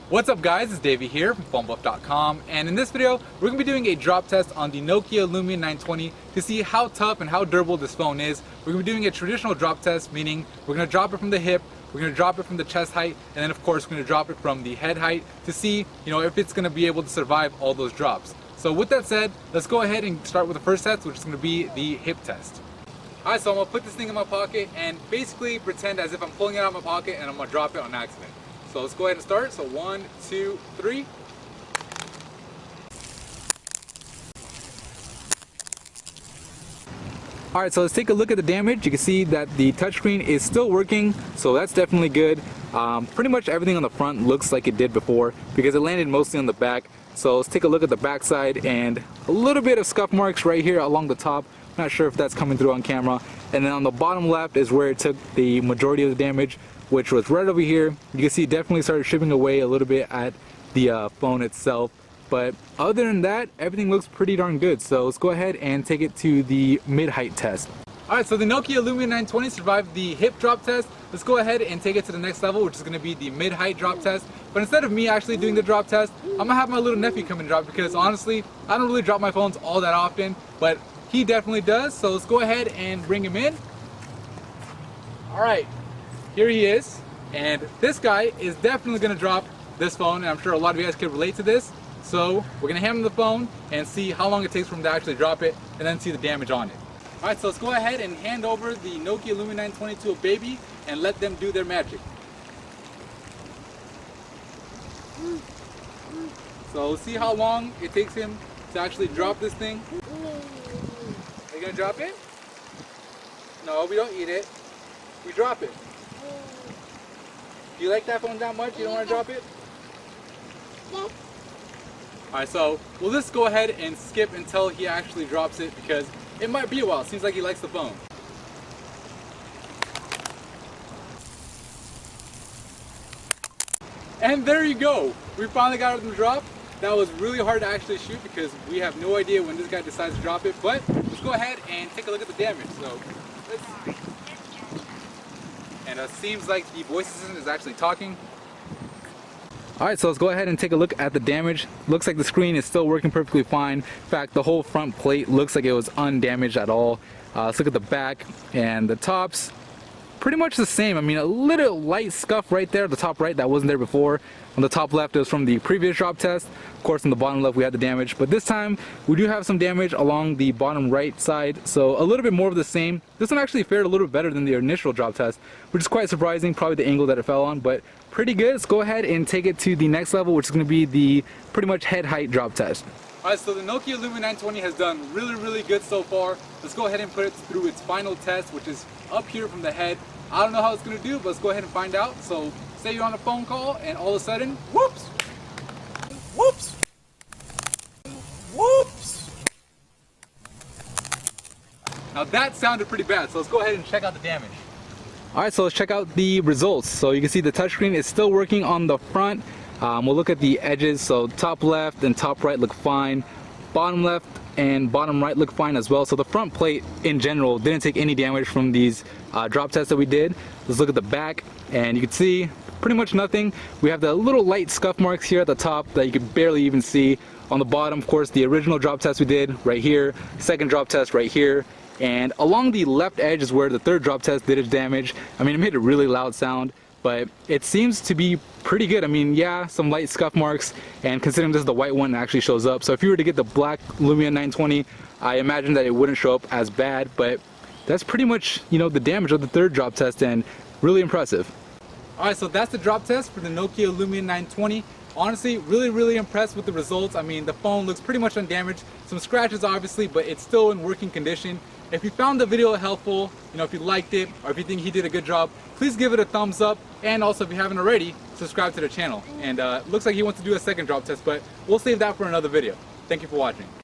What's up guys, it's Davey here from PhoneBuff.com, and in this video we're going to be doing a drop test on the Nokia Lumia 920 to see how tough and how durable this phone is. We're going to be doing a traditional drop test, meaning we're going to drop it from the hip, we're going to drop it from the chest height, and then of course we're going to drop it from the head height to see if it's going to be able to survive all those drops. So with that said, let's go ahead and start with the first test, which is going to be the hip test. Alright, so I'm going to put this thing in my pocket and basically pretend as if I'm pulling it out of my pocket and I'm going to drop it on accident. So let's go ahead and start. So 1, 2, 3. Alright, so let's take a look at the damage. You can see that the touchscreen is still working, so that's definitely good. Pretty much everything on the front looks like it did before because it landed mostly on the back. So let's take a look at the back side, and a little bit of scuff marks right here along the top. Not sure if that's coming through on camera. And then on the bottom left is where it took the majority of the damage, which was right over here. You can see it definitely started chipping away a little bit at the phone itself. But other than that, everything looks pretty darn good. So let's go ahead and take it to the mid-height test. Alright, so the Nokia Lumia 920 survived the hip drop test. Let's go ahead and take it to the next level, which is going to be the mid-height drop test. But instead of me actually doing the drop test, I'm going to have my little nephew come and drop, because honestly, I don't really drop my phones all that often, but he definitely does. So let's go ahead and bring him in. Alright, here he is. And this guy is definitely going to drop this phone, and I'm sure a lot of you guys can relate to this. So we're going to hand him the phone and see how long it takes for him to actually drop it, and then see the damage on it. Alright, so let's go ahead and hand over the Nokia Lumia 920 to a baby and let them do their magic. So let's see how long it takes him to actually drop this thing. Are you going to drop it? No, we don't eat it. We drop it. Do you like that phone that much? You don't want to drop it? Yes. Alright, so we'll just go ahead and skip until he actually drops it, because it might be a while. It seems like he likes the phone. And there you go. We finally got it to drop. That was really hard to actually shoot because we have no idea when this guy decides to drop it. But let's go ahead and take a look at the damage. So let's... And it seems like the voice assistant is actually talking. Alright, so let's go ahead and take a look at the damage. Looks like the screen is still working perfectly fine. In fact, the whole front plate looks like it was undamaged at all. Let's look at the back and the tops. Pretty much the same. I mean, a little light scuff right there at the top right that wasn't there before. On the top left, it was from the previous drop test. Of course, on the bottom left, we had the damage. But this time, we do have some damage along the bottom right side. So a little bit more of the same. This one actually fared a little bit better than the initial drop test, which is quite surprising. Probably the angle that it fell on, but pretty good. Let's go ahead and take it to the next level, which is going to be the pretty much head height drop test. Alright, so the Nokia Lumia 920 has done really good so far. Let's go ahead and put it through its final test, which is up here from the head. I don't know how it's going to do, but let's go ahead and find out. So say you're on a phone call and all of a sudden, whoops, whoops, whoops. Now that sounded pretty bad, so let's go ahead and check out the damage. Alright, so let's check out the results. So you can see the touchscreen is still working on the front. We'll look at the edges. So top left and top right look fine. Bottom left and bottom right look fine as well. So the front plate in general didn't take any damage from these drop tests that we did. Let's look at the back, and you can see pretty much nothing. We have the little light scuff marks here at the top that you can barely even see. On the bottom, of course, the original drop test we did right here, second drop test right here, and along the left edge is where the third drop test did its damage. I mean, it made a really loud sound, but it seems to be pretty good. I mean, yeah, some light scuff marks, and considering this is the white one that actually shows up. So if you were to get the black Lumia 920, I imagine that it wouldn't show up as bad, but that's pretty much, the damage of the third drop test, and really impressive. Alright, so that's the drop test for the Nokia Lumia 920. Honestly, really impressed with the results. I mean, the phone looks pretty much undamaged. Some scratches obviously, but it's still in working condition. If you found the video helpful, if you liked it, or if you think he did a good job, please give it a thumbs up. And also, if you haven't already, subscribe to the channel. And looks like he wants to do a second drop test, but we'll save that for another video. Thank you for watching.